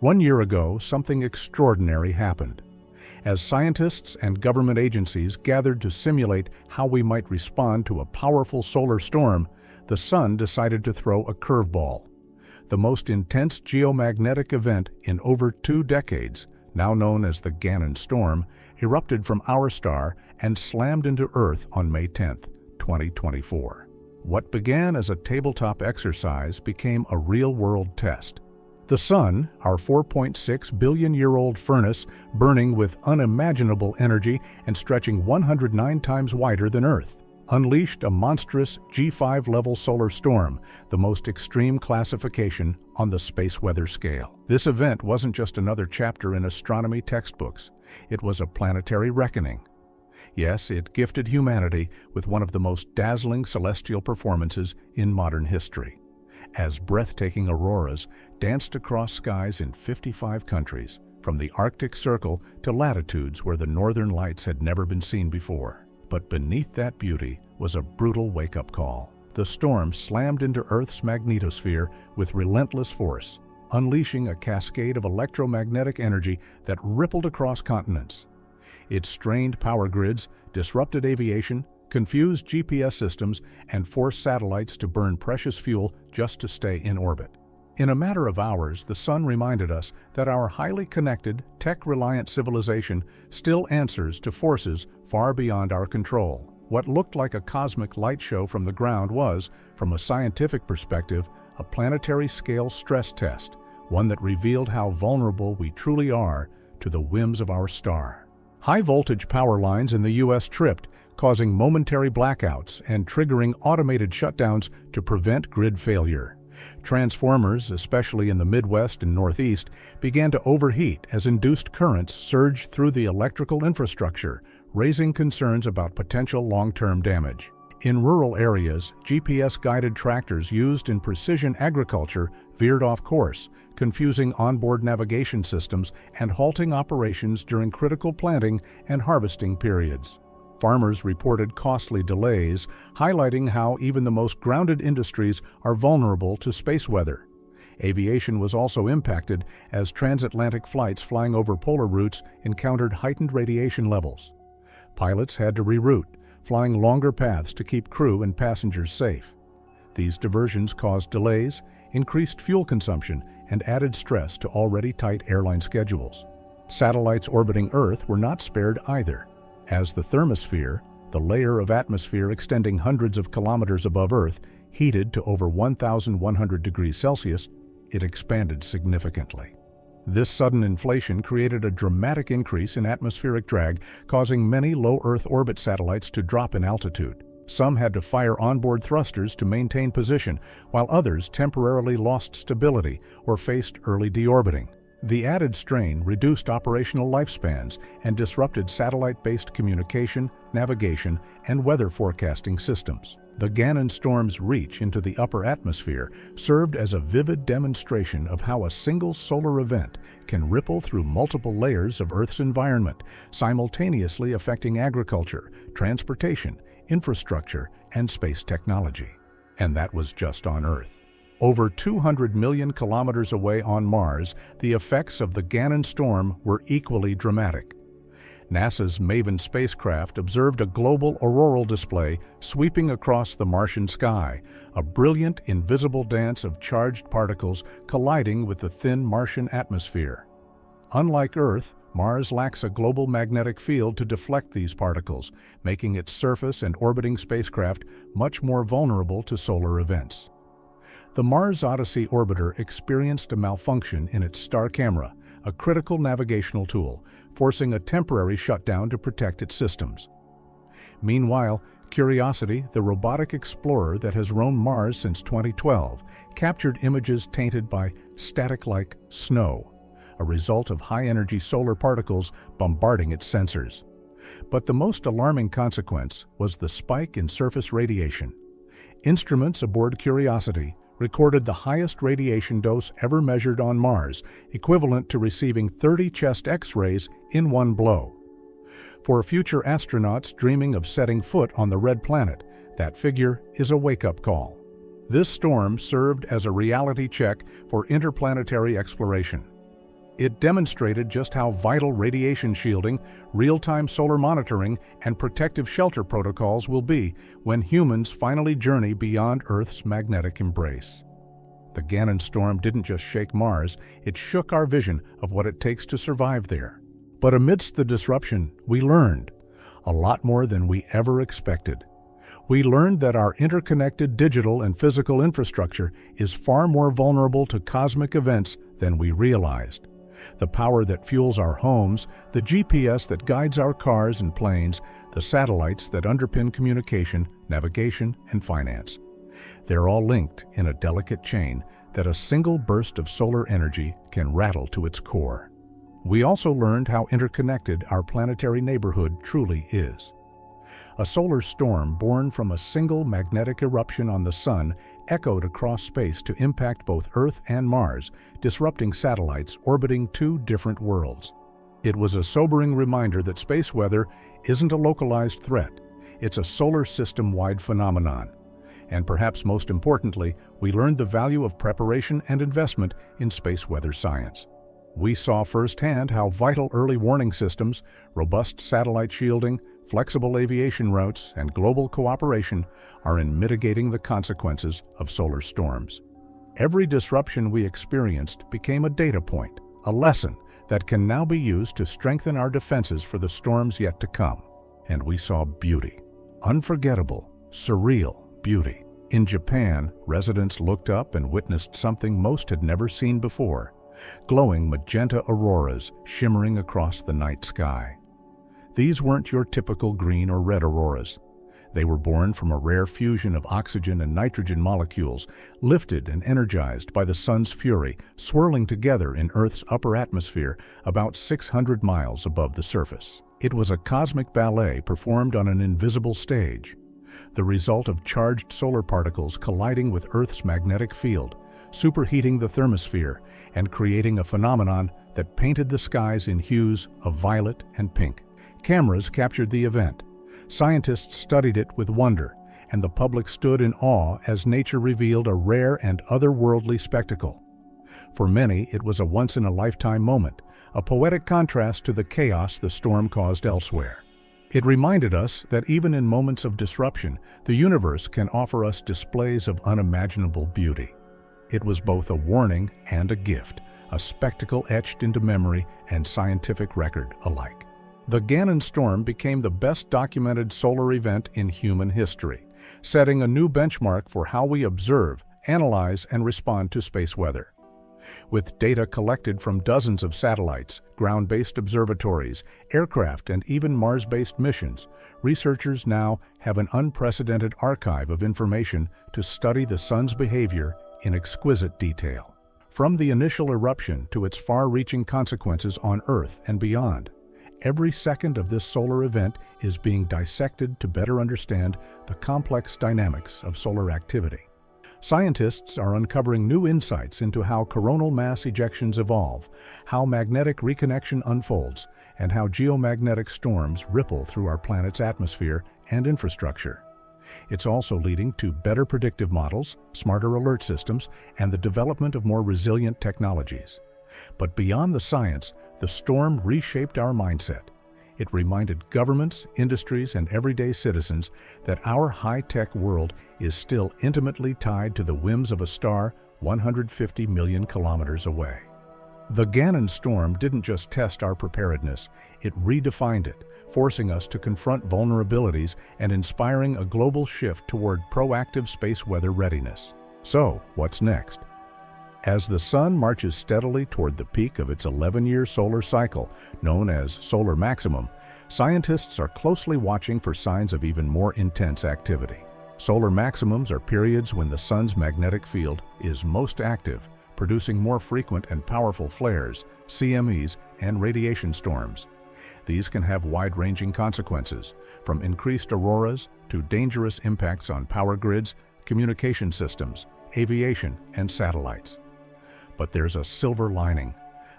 1 year ago, something extraordinary happened. As scientists and government agencies gathered to simulate how we might respond to a powerful solar storm, the Sun decided to throw a curveball. The most intense geomagnetic event in over 2 decades, now known as the Gannon Storm, erupted from our star and slammed into Earth on May 10, 2024. What began as a tabletop exercise became a real-world test. The Sun, our 4.6 billion-year-old furnace burning with unimaginable energy and stretching 109 times wider than Earth, unleashed a monstrous G5-level solar storm, the most extreme classification on the space weather scale. This event wasn't just another chapter in astronomy textbooks. It was a planetary reckoning. Yes, it gifted humanity with one of the most dazzling celestial performances in modern history, as breathtaking auroras danced across skies in 55 countries, from the Arctic Circle to latitudes where the northern lights had never been seen before. But beneath that beauty was a brutal wake-up call. The storm slammed into Earth's magnetosphere with relentless force, unleashing a cascade of electromagnetic energy that rippled across continents. It strained power grids, disrupted aviation, confused GPS systems, and forced satellites to burn precious fuel just to stay in orbit. In a matter of hours, the Sun reminded us that our highly connected, tech-reliant civilization still answers to forces far beyond our control. What looked like a cosmic light show from the ground was, from a scientific perspective, a planetary-scale stress test, one that revealed how vulnerable we truly are to the whims of our star. High-voltage power lines in the U.S. tripped, causing momentary blackouts and triggering automated shutdowns to prevent grid failure. Transformers, especially in the Midwest and Northeast, began to overheat as induced currents surged through the electrical infrastructure, raising concerns about potential long-term damage. In rural areas, GPS-guided tractors used in precision agriculture veered off course, confusing onboard navigation systems and halting operations during critical planting and harvesting periods. Farmers reported costly delays, highlighting how even the most grounded industries are vulnerable to space weather. Aviation was also impacted as transatlantic flights flying over polar routes encountered heightened radiation levels. Pilots had to reroute, flying longer paths to keep crew and passengers safe. These diversions caused delays, increased fuel consumption, and added stress to already tight airline schedules. Satellites orbiting Earth were not spared either. As the thermosphere, the layer of atmosphere extending hundreds of kilometers above Earth, heated to over 1,100 degrees Celsius, it expanded significantly. This sudden inflation created a dramatic increase in atmospheric drag, causing many low Earth orbit satellites to drop in altitude. Some had to fire onboard thrusters to maintain position, while others temporarily lost stability or faced early deorbiting. The added strain reduced operational lifespans and disrupted satellite-based communication, navigation, and weather forecasting systems. The Gannon Storm's reach into the upper atmosphere served as a vivid demonstration of how a single solar event can ripple through multiple layers of Earth's environment, simultaneously affecting agriculture, transportation, infrastructure, and space technology. And that was just on Earth. Over 200 million kilometers away on Mars, the effects of the Gannon Storm were equally dramatic. NASA's MAVEN spacecraft observed a global auroral display sweeping across the Martian sky, a brilliant, invisible dance of charged particles colliding with the thin Martian atmosphere. Unlike Earth, Mars lacks a global magnetic field to deflect these particles, making its surface and orbiting spacecraft much more vulnerable to solar events. The Mars Odyssey orbiter experienced a malfunction in its star camera, a critical navigational tool, forcing a temporary shutdown to protect its systems. Meanwhile, Curiosity, the robotic explorer that has roamed Mars since 2012, captured images tainted by static-like snow, a result of high-energy solar particles bombarding its sensors. But the most alarming consequence was the spike in surface radiation. Instruments aboard Curiosity recorded the highest radiation dose ever measured on Mars, equivalent to receiving 30 chest X-rays in one blow. For future astronauts dreaming of setting foot on the red planet, that figure is a wake-up call. This storm served as a reality check for interplanetary exploration. It demonstrated just how vital radiation shielding, real-time solar monitoring, and protective shelter protocols will be when humans finally journey beyond Earth's magnetic embrace. The Gannon Storm didn't just shake Mars, it shook our vision of what it takes to survive there. But amidst the disruption, we learned a lot more than we ever expected. We learned that our interconnected digital and physical infrastructure is far more vulnerable to cosmic events than we realized. The power that fuels our homes, the GPS that guides our cars and planes, the satellites that underpin communication, navigation, and finance. They're all linked in a delicate chain that a single burst of solar energy can rattle to its core. We also learned how interconnected our planetary neighborhood truly is. A solar storm born from a single magnetic eruption on the Sun echoed across space to impact both Earth and Mars, disrupting satellites orbiting two different worlds. It was a sobering reminder that space weather isn't a localized threat. It's a solar system-wide phenomenon. And perhaps most importantly, we learned the value of preparation and investment in space weather science. We saw firsthand how vital early warning systems, robust satellite shielding, flexible aviation routes, and global cooperation are in mitigating the consequences of solar storms. Every disruption we experienced became a data point, a lesson that can now be used to strengthen our defenses for the storms yet to come. And we saw beauty, unforgettable, surreal beauty. In Japan, residents looked up and witnessed something most had never seen before: glowing magenta auroras shimmering across the night sky. These weren't your typical green or red auroras. They were born from a rare fusion of oxygen and nitrogen molecules, lifted and energized by the sun's fury, swirling together in Earth's upper atmosphere about 600 miles above the surface. It was a cosmic ballet performed on an invisible stage, the result of charged solar particles colliding with Earth's magnetic field, superheating the thermosphere and creating a phenomenon that painted the skies in hues of violet and pink. Cameras captured the event. Scientists studied it with wonder, and the public stood in awe as nature revealed a rare and otherworldly spectacle. For many, it was a once-in-a-lifetime moment, a poetic contrast to the chaos the storm caused elsewhere. It reminded us that even in moments of disruption, the universe can offer us displays of unimaginable beauty. It was both a warning and a gift, a spectacle etched into memory and scientific record alike. The Gannon Storm became the best documented solar event in human history, setting a new benchmark for how we observe, analyze, and respond to space weather. With data collected from dozens of satellites, ground-based observatories, aircraft, and even Mars-based missions, researchers now have an unprecedented archive of information to study the sun's behavior in exquisite detail. From the initial eruption to its far-reaching consequences on Earth and beyond, every second of this solar event is being dissected to better understand the complex dynamics of solar activity. Scientists are uncovering new insights into how coronal mass ejections evolve, how magnetic reconnection unfolds, and how geomagnetic storms ripple through our planet's atmosphere and infrastructure. It's also leading to better predictive models, smarter alert systems, and the development of more resilient technologies. But beyond the science, the storm reshaped our mindset. It reminded governments, industries, and everyday citizens that our high-tech world is still intimately tied to the whims of a star 150 million kilometers away. The Gannon Storm didn't just test our preparedness, it redefined it, forcing us to confront vulnerabilities and inspiring a global shift toward proactive space weather readiness. So, what's next? As the Sun marches steadily toward the peak of its 11-year solar cycle, known as solar maximum, scientists are closely watching for signs of even more intense activity. Solar maximums are periods when the Sun's magnetic field is most active, producing more frequent and powerful flares, CMEs, and radiation storms. These can have wide-ranging consequences, from increased auroras to dangerous impacts on power grids, communication systems, aviation, and satellites. But there's a silver lining.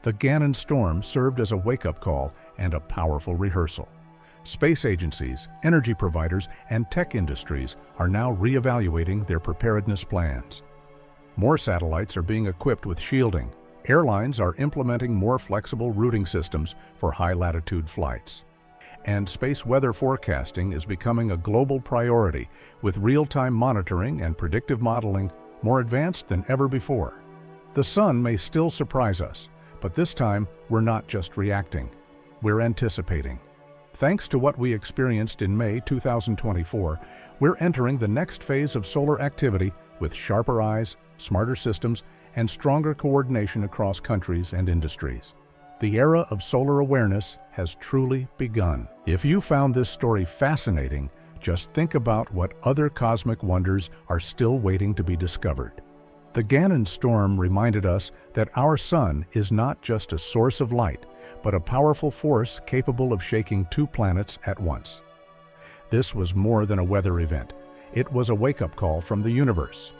The Gannon Storm served as a wake-up call and a powerful rehearsal. Space agencies, energy providers, and tech industries are now reevaluating their preparedness plans. More satellites are being equipped with shielding, Airlines are implementing more flexible routing systems for high-latitude flights. And space weather forecasting is becoming a global priority, with real-time monitoring and predictive modeling more advanced than ever before. The sun may still surprise us, but this time we're not just reacting, we're anticipating. Thanks to what we experienced in May 2024, we're entering the next phase of solar activity with sharper eyes, smarter systems, and stronger coordination across countries and industries. The era of solar awareness has truly begun. If you found this story fascinating, just think about what other cosmic wonders are still waiting to be discovered. The Gannon Storm reminded us that our sun is not just a source of light, but a powerful force capable of shaking two planets at once. This was more than a weather event. It was a wake-up call from the universe.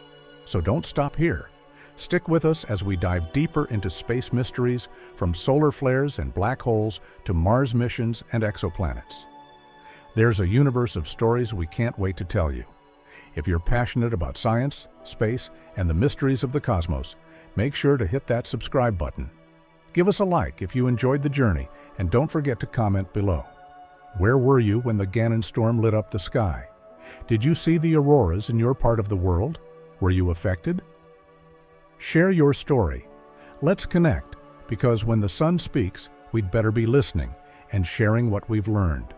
So don't stop here. Stick with us as we dive deeper into space mysteries, from solar flares and black holes to Mars missions and exoplanets. There's a universe of stories we can't wait to tell you. If you're passionate about science, space, and the mysteries of the cosmos, make sure to hit that subscribe button. Give us a like if you enjoyed the journey, and don't forget to comment below. Where were you when the Gannon Storm lit up the sky? Did you see the auroras in your part of the world? Were you affected? Share your story. Let's connect, because when the sun speaks, we'd better be listening and sharing what we've learned.